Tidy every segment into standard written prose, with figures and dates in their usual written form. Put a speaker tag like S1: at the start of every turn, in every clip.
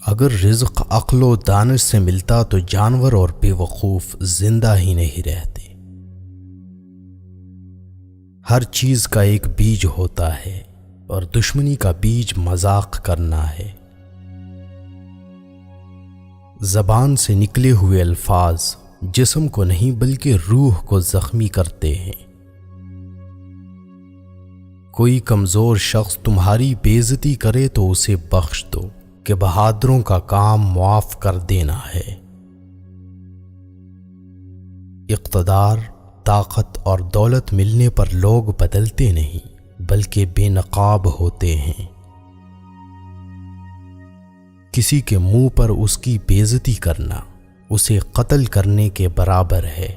S1: اگر رزق عقل و دانش سے ملتا تو جانور اور بے وقوف زندہ ہی نہیں رہتے۔ ہر چیز کا ایک بیج ہوتا ہے اور دشمنی کا بیج مذاق کرنا ہے۔ زبان سے نکلے ہوئے الفاظ جسم کو نہیں بلکہ روح کو زخمی کرتے ہیں۔ کوئی کمزور شخص تمہاری بے عزتی کرے تو اسے بخش دو کہ بہادروں کا کام معاف کر دینا ہے۔ اقتدار، طاقت اور دولت ملنے پر لوگ بدلتے نہیں بلکہ بے نقاب ہوتے ہیں۔ کسی کے منہ پر اس کی بے عزتی کرنا اسے قتل کرنے کے برابر ہے۔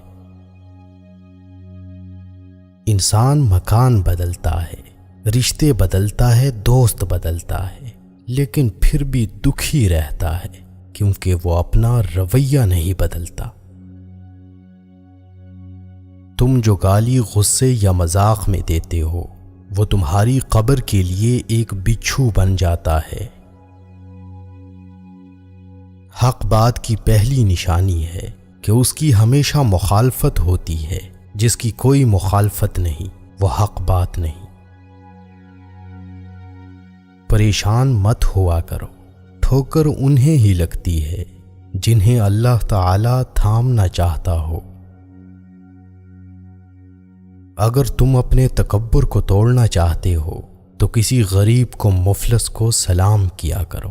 S1: انسان مکان بدلتا ہے، رشتے بدلتا ہے، دوست بدلتا ہے، لیکن پھر بھی دکھی رہتا ہے کیونکہ وہ اپنا رویہ نہیں بدلتا۔ تم جو گالی غصے یا مذاق میں دیتے ہو وہ تمہاری قبر کے لیے ایک بچھو بن جاتا ہے۔ حق بات کی پہلی نشانی ہے کہ اس کی ہمیشہ مخالفت ہوتی ہے، جس کی کوئی مخالفت نہیں وہ حق بات نہیں۔ پریشان مت ہوا کرو، ٹھوکر انہیں ہی لگتی ہے جنہیں اللہ تعالی تھامنا چاہتا ہو۔ اگر تم اپنے تکبر کو توڑنا چاہتے ہو تو کسی غریب کو مفلس کو سلام کیا کرو۔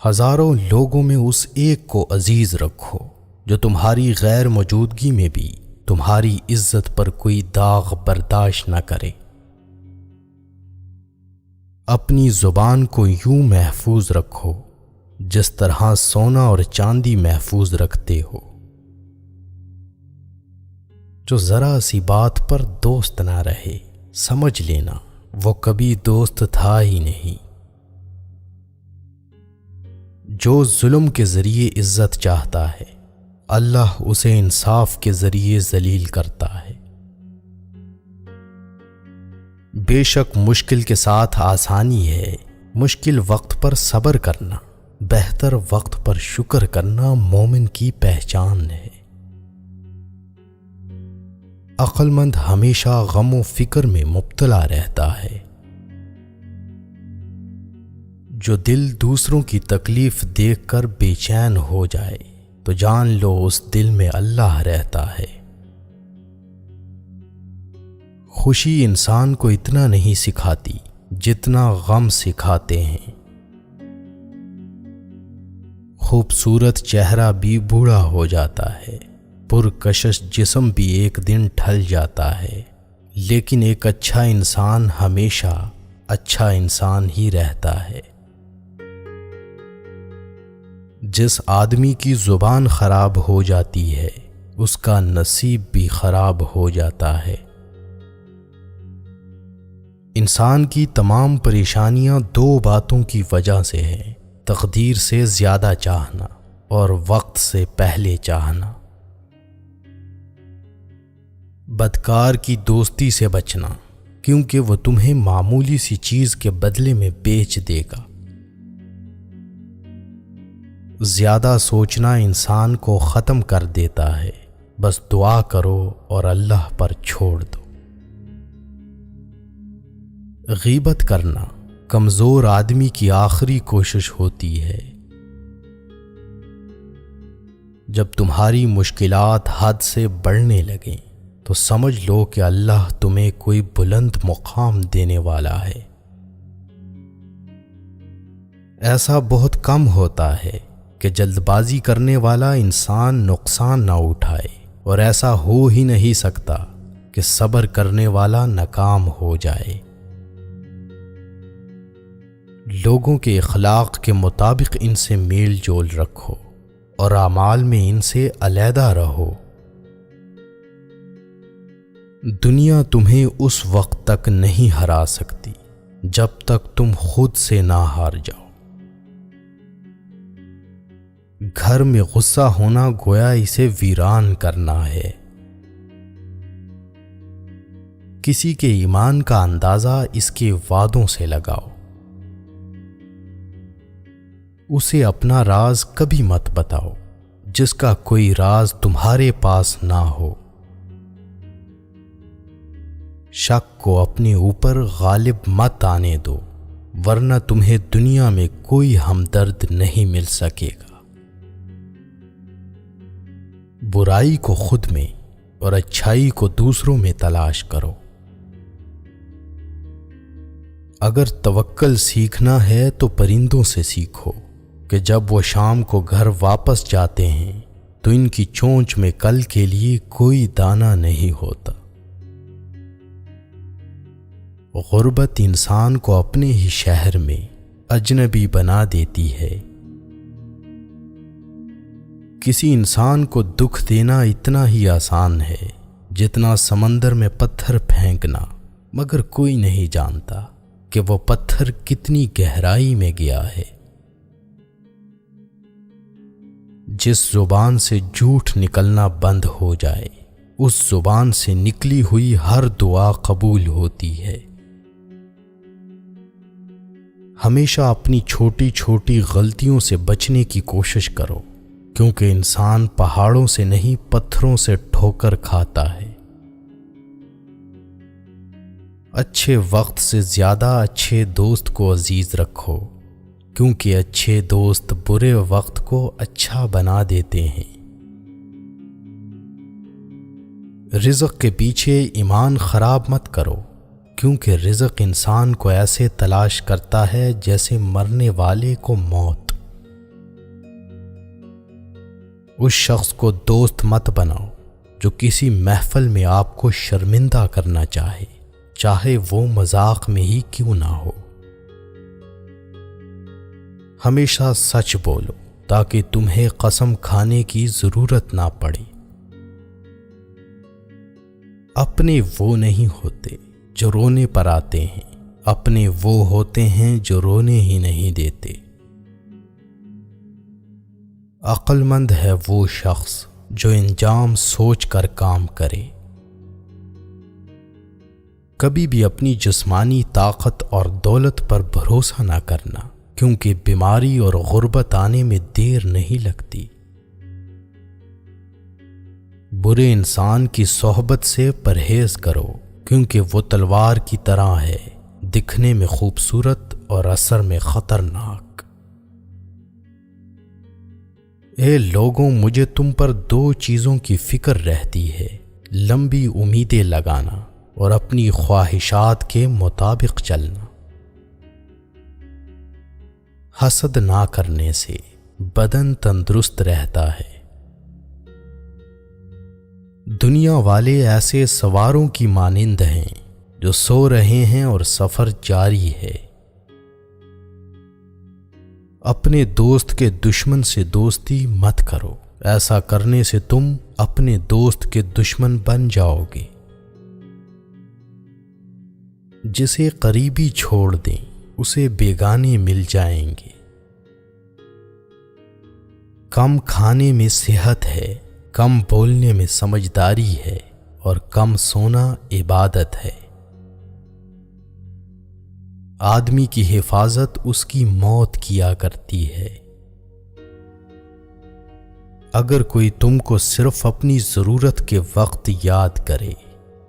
S1: ہزاروں لوگوں میں اس ایک کو عزیز رکھو جو تمہاری غیر موجودگی میں بھی تمہاری عزت پر کوئی داغ برداشت نہ کرے۔ اپنی زبان کو یوں محفوظ رکھو جس طرح سونا اور چاندی محفوظ رکھتے ہو۔ جو ذرا سی بات پر دوست نہ رہے سمجھ لینا وہ کبھی دوست تھا ہی نہیں۔ جو ظلم کے ذریعے عزت چاہتا ہے اللہ اسے انصاف کے ذریعے ذلیل کرتا ہے۔ بے شک مشکل کے ساتھ آسانی ہے، مشکل وقت پر صبر کرنا، بہتر وقت پر شکر کرنا مومن کی پہچان ہے۔ عقل مند ہمیشہ غم و فکر میں مبتلا رہتا ہے۔ جو دل دوسروں کی تکلیف دیکھ کر بے چین ہو جائے تو جان لو اس دل میں اللہ رہتا ہے۔ خوشی انسان کو اتنا نہیں سکھاتی جتنا غم سکھاتے ہیں۔ خوبصورت چہرہ بھی بوڑھا ہو جاتا ہے، پرکشش جسم بھی ایک دن ڈھل جاتا ہے، لیکن ایک اچھا انسان ہمیشہ اچھا انسان ہی رہتا ہے۔ جس آدمی کی زبان خراب ہو جاتی ہے اس کا نصیب بھی خراب ہو جاتا ہے۔ انسان کی تمام پریشانیاں دو باتوں کی وجہ سے ہیں، تقدیر سے زیادہ چاہنا اور وقت سے پہلے چاہنا۔ بدکار کی دوستی سے بچنا کیونکہ وہ تمہیں معمولی سی چیز کے بدلے میں بیچ دے گا۔ زیادہ سوچنا انسان کو ختم کر دیتا ہے، بس دعا کرو اور اللہ پر چھوڑ دو۔ غیبت کرنا کمزور آدمی کی آخری کوشش ہوتی ہے۔ جب تمہاری مشکلات حد سے بڑھنے لگیں تو سمجھ لو کہ اللہ تمہیں کوئی بلند مقام دینے والا ہے۔ ایسا بہت کم ہوتا ہے کہ جلد بازی کرنے والا انسان نقصان نہ اٹھائے، اور ایسا ہو ہی نہیں سکتا کہ صبر کرنے والا ناکام ہو جائے۔ لوگوں کے اخلاق کے مطابق ان سے میل جول رکھو اور اعمال میں ان سے علیحدہ رہو۔ دنیا تمہیں اس وقت تک نہیں ہرا سکتی جب تک تم خود سے نہ ہار جاؤ۔ گھر میں غصہ ہونا گویا اسے ویران کرنا ہے۔ کسی کے ایمان کا اندازہ اس کے وعدوں سے لگاؤ۔ اسے اپنا راز کبھی مت بتاؤ جس کا کوئی راز تمہارے پاس نہ ہو۔ شک کو اپنے اوپر غالب مت آنے دو، ورنہ تمہیں دنیا میں کوئی ہمدرد نہیں مل سکے گا۔ برائی کو خود میں اور اچھائی کو دوسروں میں تلاش کرو۔ اگر توکل سیکھنا ہے تو پرندوں سے سیکھو کہ جب وہ شام کو گھر واپس جاتے ہیں تو ان کی چونچ میں کل کے لیے کوئی دانہ نہیں ہوتا۔ غربت انسان کو اپنے ہی شہر میں اجنبی بنا دیتی ہے۔ کسی انسان کو دکھ دینا اتنا ہی آسان ہے جتنا سمندر میں پتھر پھینکنا، مگر کوئی نہیں جانتا کہ وہ پتھر کتنی گہرائی میں گیا ہے۔ جس زبان سے جھوٹ نکلنا بند ہو جائے، اس زبان سے نکلی ہوئی ہر دعا قبول ہوتی ہے۔ ہمیشہ اپنی چھوٹی چھوٹی غلطیوں سے بچنے کی کوشش کرو، کیونکہ انسان پہاڑوں سے نہیں پتھروں سے ٹھوکر کھاتا ہے۔ اچھے وقت سے زیادہ اچھے دوست کو عزیز رکھو، کیونکہ اچھے دوست برے وقت کو اچھا بنا دیتے ہیں۔ رزق کے پیچھے ایمان خراب مت کرو، کیونکہ رزق انسان کو ایسے تلاش کرتا ہے جیسے مرنے والے کو موت۔ اس شخص کو دوست مت بناؤ جو کسی محفل میں آپ کو شرمندہ کرنا چاہے وہ مذاق میں ہی کیوں نہ ہو۔ ہمیشہ سچ بولو تاکہ تمہیں قسم کھانے کی ضرورت نہ پڑے۔ اپنے وہ نہیں ہوتے جو رونے پر آتے ہیں، اپنے وہ ہوتے ہیں جو رونے ہی نہیں دیتے۔ عقل مند ہے وہ شخص جو انجام سوچ کر کام کرے۔ کبھی بھی اپنی جسمانی طاقت اور دولت پر بھروسہ نہ کرنا، کیونکہ بیماری اور غربت آنے میں دیر نہیں لگتی۔ برے انسان کی صحبت سے پرہیز کرو، کیونکہ وہ تلوار کی طرح ہے، دکھنے میں خوبصورت اور اثر میں خطرناک۔ اے لوگوں، مجھے تم پر دو چیزوں کی فکر رہتی ہے، لمبی امیدیں لگانا اور اپنی خواہشات کے مطابق چلنا۔ حسد نہ کرنے سے بدن تندرست رہتا ہے۔ دنیا والے ایسے سواروں کی مانند ہیں جو سو رہے ہیں اور سفر جاری ہے۔ اپنے دوست کے دشمن سے دوستی مت کرو، ایسا کرنے سے تم اپنے دوست کے دشمن بن جاؤ گے۔ جسے قریبی چھوڑ دیں اسے بیگانے مل جائیں گے۔ کم کھانے میں صحت ہے، کم بولنے میں سمجھداری ہے، اور کم سونا عبادت ہے۔ آدمی کی حفاظت اس کی موت کیا کرتی ہے۔ اگر کوئی تم کو صرف اپنی ضرورت کے وقت یاد کرے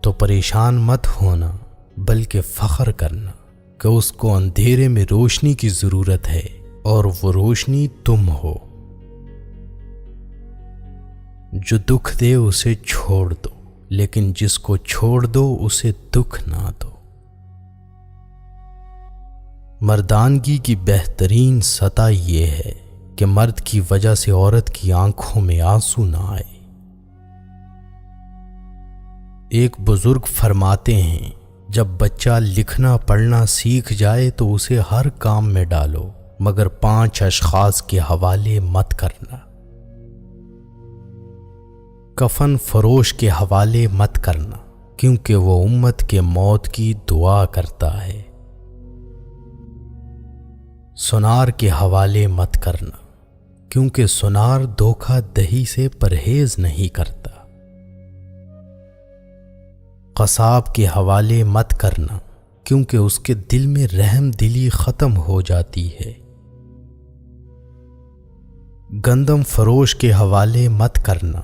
S1: تو پریشان مت ہونا، بلکہ فخر کرنا کہ اس کو اندھیرے میں روشنی کی ضرورت ہے اور وہ روشنی تم ہو۔ جو دکھ دے اسے چھوڑ دو، لیکن جس کو چھوڑ دو اسے دکھ نہ دو۔ مردانگی کی بہترین سطح یہ ہے کہ مرد کی وجہ سے عورت کی آنکھوں میں آنسو نہ آئے۔ ایک بزرگ فرماتے ہیں، جب بچہ لکھنا پڑھنا سیکھ جائے تو اسے ہر کام میں ڈالو، مگر 5 اشخاص کے حوالے مت کرنا۔ کفن فروش کے حوالے مت کرنا، کیونکہ وہ امت کے موت کی دعا کرتا ہے۔ سنار کے حوالے مت کرنا، کیونکہ سنار دھوکہ دہی سے پرہیز نہیں کرتا۔ قصاب کے حوالے مت کرنا، کیونکہ اس کے دل میں رحم دلی ختم ہو جاتی ہے۔ گندم فروش کے حوالے مت کرنا،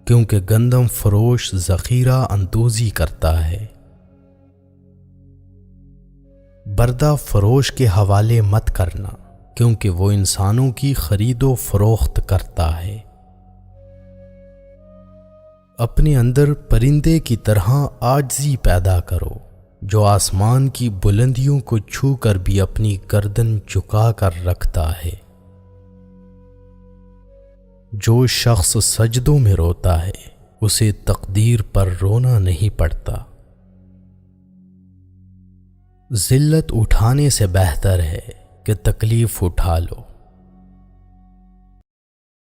S1: کیونکہ گندم فروش ذخیرہ اندوزی کرتا ہے۔ بردہ فروش کے حوالے مت کرنا، کیونکہ وہ انسانوں کی خرید و فروخت کرتا ہے۔ اپنے اندر پرندے کی طرح عاجزی پیدا کرو، جو آسمان کی بلندیوں کو چھو کر بھی اپنی گردن جھکا کر رکھتا ہے۔ جو شخص سجدوں میں روتا ہے اسے تقدیر پر رونا نہیں پڑتا۔ ذلت اٹھانے سے بہتر ہے کہ تکلیف اٹھا لو۔